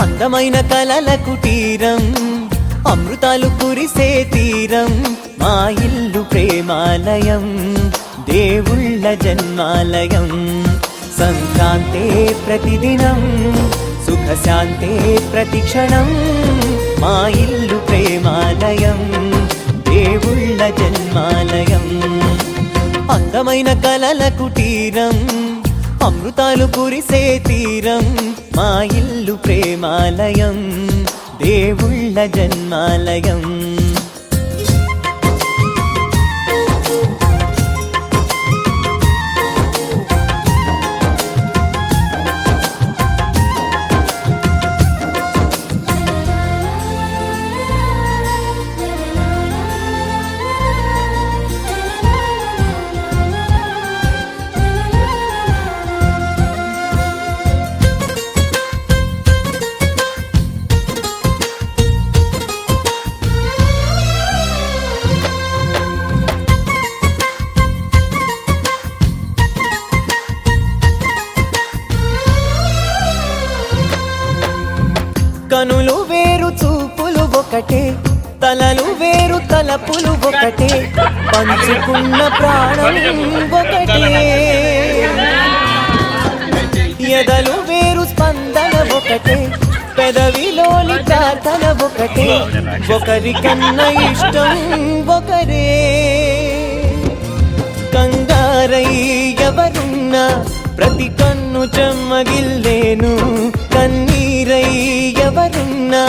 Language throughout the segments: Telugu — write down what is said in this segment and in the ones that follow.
అందమైన కలల కుటీరం, అమృతాలు కురిసే తీరం, మా ఇల్లు ప్రేమాలయం, దేవుళ్ళ జన్మాలయం. సంక్రాంతే ప్రతిదినం, సుఖశాంతే ప్రతిక్షణం, మా ఇల్లు ప్రేమాలయం, దేవుళ్ళ జన్మాలయం. అందమైన కలల కుటీరం, అమృతాలు కురిసే తీరం, మా ఇల్లు ప్రేమాలయం, దేవుళ్ళ జన్మాలయం. కనులు వేరు చూపులు ఒకటే, తలలు వేరు తలపులు ఒకటే, పంచుకున్న ప్రాణం ఒకటే. ఎదలు వేరు స్పందన ఒకటే, పెదవిలోని ప్రార్థన ఒకటే, ఒకరికన్నా ఇష్టం ఒకరే. కంగారై ఎవరున్నా ప్రతి కన్ను చెమ్మగిల్లేను, కన్నీరై ఎవరున్నా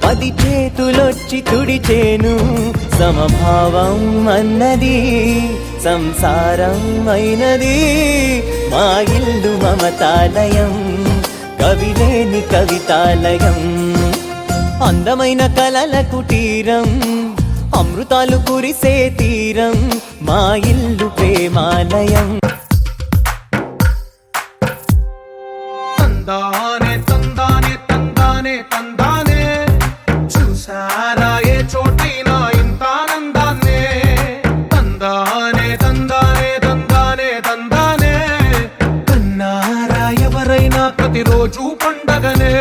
10 చేతులొచ్చి తుడిచేను. సమభావం అన్నది సంసారం అయినది, మా ఇల్లు మమతాలయం, కవిలేని కవితాలయం. అందమైన కలల కుటీరం, అమృతాలు కురిసే తీరం, మా ఇల్లు ప్రేమాలయం. తందానే తందానే తందానే తందానే, చూసారా ఏ చోటైనా ఇంత ఆనందాన్నే. తందానే తందానే తందానే తందానే, కన్నారా ఎవరైనా ప్రతిరోజు పండగనే.